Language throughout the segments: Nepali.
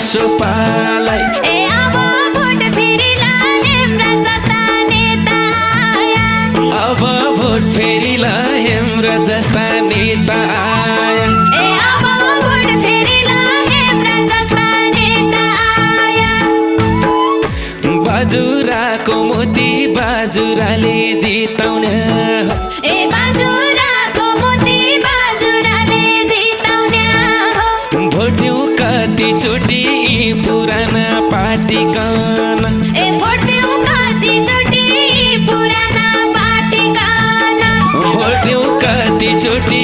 रासोपालाई अब भोट फेरिला हेम्रा जस्ता नेता आया अब भोट फेरिला हेम्रा जस्ता नेता आया अब भोट फेरिला हेम्रा जस्ता नेता आया बाजुराको मोती बाजुराले जिताउने बाजुराको मोती बाजुराले जिताउने हो भोट दिउँ कतिचोटि पुराना पार्टीकन भोट दिउँ कतिचोटि पुराना पार्टीकन भोट दिउँ कतिचोटि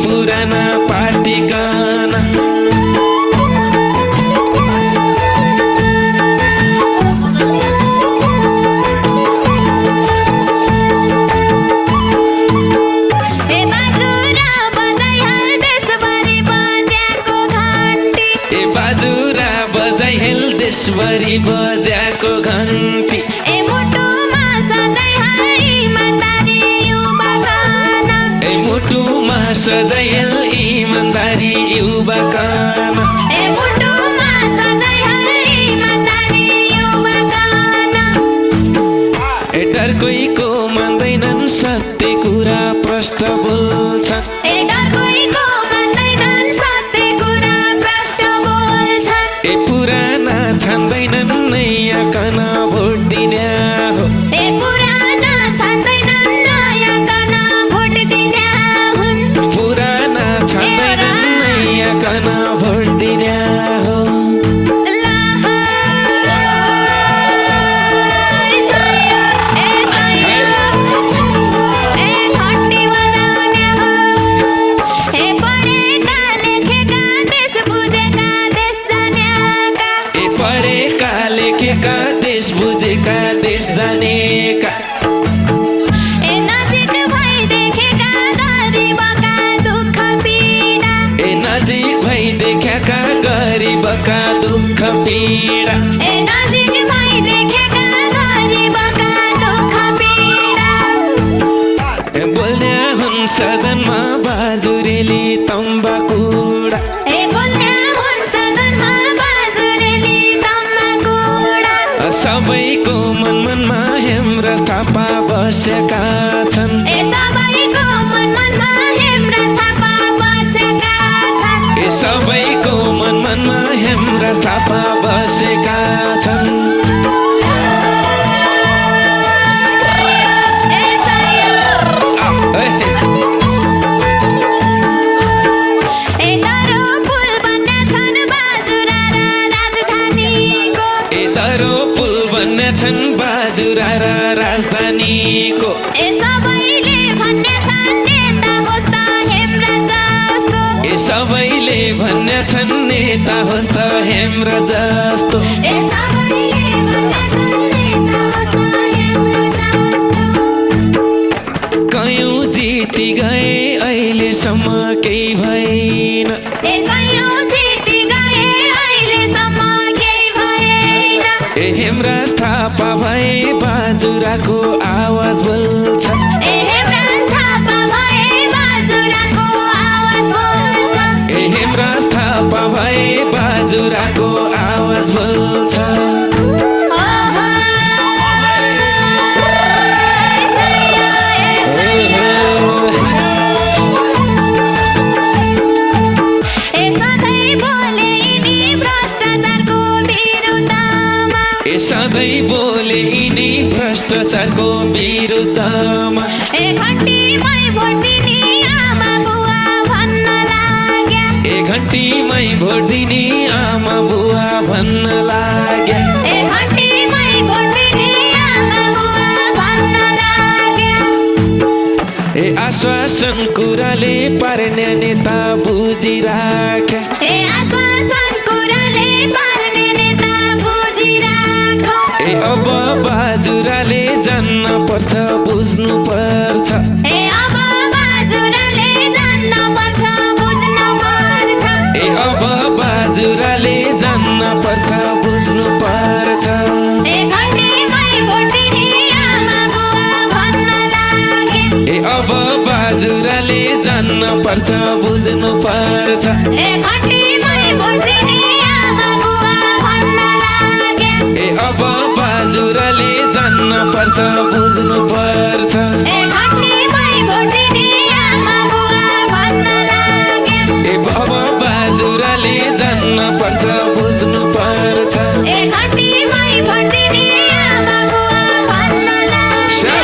पुराना पार्टीकन देशभरि बजाको घन्टी मुटुमा सजाइहाल इमानदारी युवा गान मुटुमा सजाइहाल इमानदारी युवा गान मुटुमा सजाइहाल इमानदारी युवा गान डर कोहीको मान्दैनन् सत्य कुरा प्रष्ट बोल्छन् डर कोहीको मान्दैनन् सत्य कुरा प्रष्ट बोल्छन् पुराना छान्दैनन् नयाँ कन भोट दिने हो पुराना छान्दैनन् नयाँ कन भोट दिने हुन् पुराना छान्दैनन् नयाँ कन भोट दिने हो देश बुझेका देश जानेका नजिक भई देखेका गरिबका दुःख पीडा नजिक भई देखेका गरिबका दुःख पीडा नजिक भई देखेका गरिबका दुःख पीडा बोल्ने हुन् सदनमा बाजुरेली तम्बाकुडा बोल्ने हुन् सदनमा बाजुरेली तम्बाकुडा सबैको मनमा हेम्रा थापा बसेका छन् सबैको मनमा हेम्रा थापा बसेका छन् सबैको मनमा हेम्रा थापा बसेका छन् छन् बाजुरा र राजधानीको सबैले भन्ने छन् नेता होस् त हेम्रा जस्तो सबैले भन्ने छन् नेता होस् त हेम्रा जस्तो सबैले भन्ने छन् नेता होस् त हेम्रा जस्तो कयौँ जिति गए अहिलेसम्म केही भएन कयौँ जिति गए अहिलेसम्म केही भएन हेम्रा थापा भए बाजुराको आवाज बोल्छ हेम्रा थापा भए बाजुराको आवाज बोल्छ हेम्रा थापा भए बाजुराको आवाज बोल्छ सधैँ बोले यिनी भ्रष्टाचारको विरुद्धमा घन्टीमै भोट दिने आमा बुवा भन्न लाग्या घन्टीमै भोट दिने आमा बुवा भन्न लाग्या घन्टीमै भोट दिने आमा बुवा भन्न लाग्या आश्वासन कुराले पार्ने नेता बुझिराख्या आश्वासन कुराले पार्ने नेता बुझिराख अब बाजुराले जान्न पर्छ बुझ्नु पर्छ अब बाजुराले जान्न पर्छ बुझ्नु पर्छ अब बाजुराले जान्न पर्छ बुझ्नु पर्छ घन्टीमै भोट दिने आमा बुवा भन्न लागे अब बाजुराले जान्न पर्छ बुझ्नु पर्छ घन्टीमै भोट दिने आमा बुवा पर्छ बुझ्नु पर्छ ए घन्टीमै भोट दिने आमा बुवा भन्न लाग्या ए बाब बाजुराले जान्न पर्छ बुझ्नु पर्छ ए घन्टीमै भोट दिने आमा बुवा भन्न लाग्या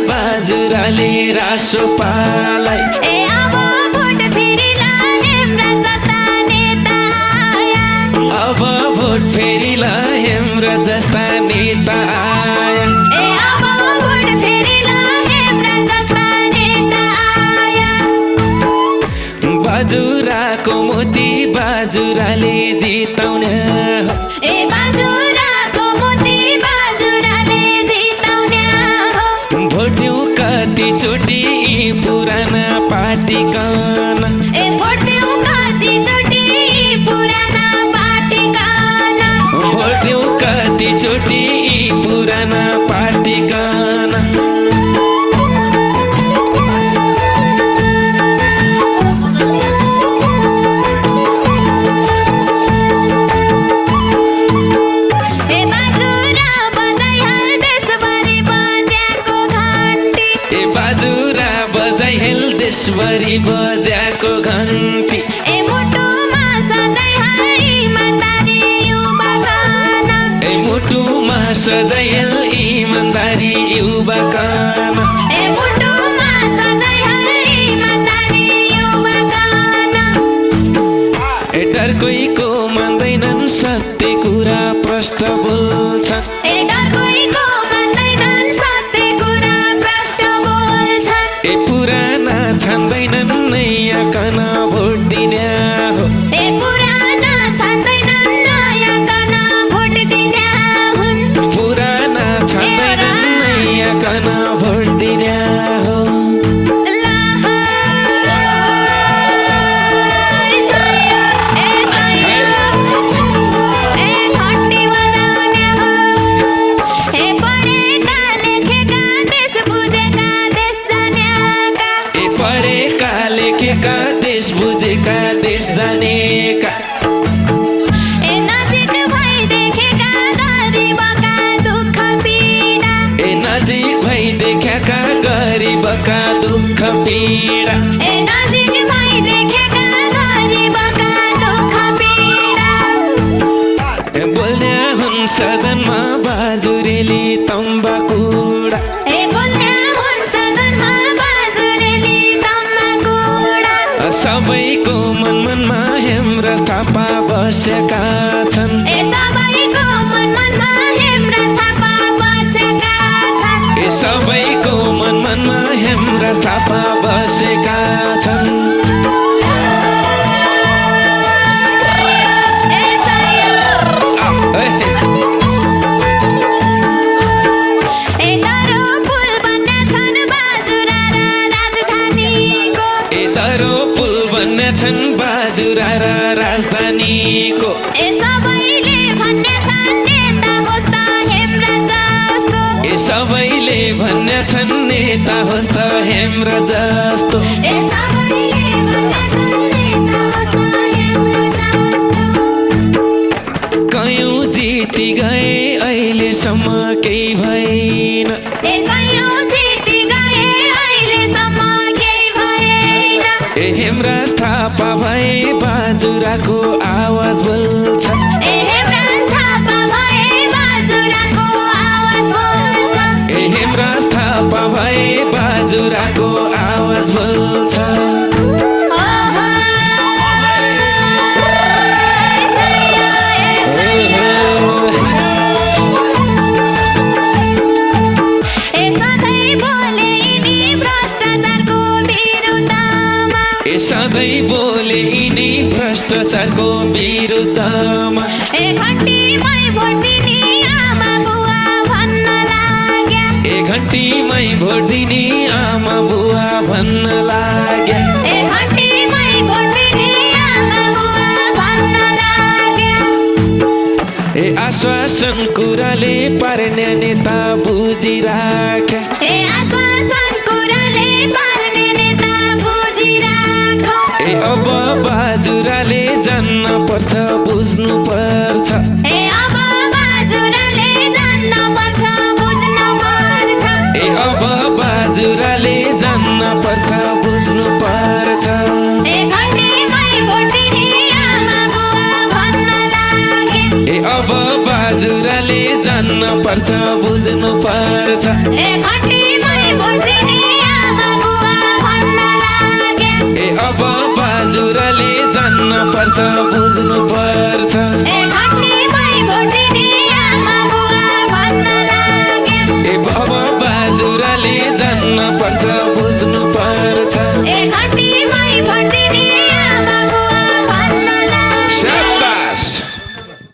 बाजुराले रासोपालाई ए अब भोट फेरिला हेम्रा जस्ता नेता आया अब भोट फेरिला हेम्रा जस्ता नेता आया ए अब भोट फेरिला हेम्रा जस्ता नेता आया बाजुराको मोती बाजुराले जिताउने हो ए बाजुराको मोती बाजुराले जिताउने हो भोट दिउँ कतिचोटि पुराना पार्टीकन ए भोट दिउँ कतिचोटि पुराना पार्टीकन भोट दिउँ कतिचोटि पुराना पार्टीकन ए बाजुरा बजाइहाल देशभरि बज्याको घन्टी ए बाजुरा बजाइहेल देशभरि बज्याको घन्टी ए मुटुमा सजाइहाल इमानदारी युवा गान ए मुटुमा सजाइहेल इमानदारी युवा गान ए मुटुमा सजाइहाल इमानदारी युवा गान ए डर कोहीको मान्दैनन् सत्य कुरा प्रष्ट बोल्छन् ए डर कोहीको मान्दैनन् सत्य कुरा प्रष्ट बोल्छन् ए पुराना छान्दैनन् नयाँ कन भोट दिने हो ए पुराना छान्दैनन् नयाँ कन भोट दिने हुन् पुराना छान्दैनन् नयाँ कन भोट दिने हो देश बुझेका देश जानेका ए नजिक भई देखेका गरिबका दुःख पीडा ए नजिक भई देखेका गरिबका दुःख पीडा ए नजिक भई देखेका गरिबका दुःख पीडा बोल्ने हुन् सदनमा बाजुरेली तम्बाकुडा ए बोल्ने हुन् सदनमा बाजुरेली तम्बाकुडा सबैको मनमा हेम्रा थापा बसेका छन् ए सबैको मनमा हेम्रा थापा बसेका छन् ए सबैको मनमा हेम्रा थापा बसेका छन् छन् बाजुरा र राजधानीको ए सबैले भन्ने छन् नेता होस् त हेम्रा जस्तो ए सबैले भन्ने छन् नेता होस् त हेम्रा जस्तो ए सबैले भन्ने छन् नेता होस् त हेम्रा जस्तो कयौँ जिति गए अहिलेसम्म केही भएन ए कयौँ जिति गए अहिलेसम्म केही भएन ए हेम्रा थापा भए बाजुराको आवाज बोल्छ ए हेम्रा थापा भए बाजुराको आवाज बोल्छ ए हेम्रा थापा भए बाजुराको आवाज बोल्छ सधैँ बोले यिनी भ्रष्टाचारको विरुद्धमा ए घन्टीमै भोट दिने आमा बुवा भन्न लाग्या ए घन्टीमै भोट दिने आमा बुवा भन्न लाग्या ए घन्टीमै भोट दिने आमा बुवा भन्न लाग्या ए आश्वासन कुराले पार्ने नेता बुझिराख्या ए आश्वासन कुराले पार्ने नेता बुझिराख ए अब बाजुराले जान्न पर्छ बुझ्नु पर्छ ए अब बाजुराले जान्न पर्छ बुझ्नु पर्छ ए अब बाजुराले जान्न पर्छ बुझ्नु पर्छ ए घन्टीमै भोट दिने आमा बुवा भन्न लागे ए अब बाजुराले जान्न पर्छ बुझ्नु पर्छ ए घन्टीमै भोट दिने आमा बुवा भन्न लागे ए अब बाजुराले जान्न पर्छ बुझ्नु पर्छ ए घन्टी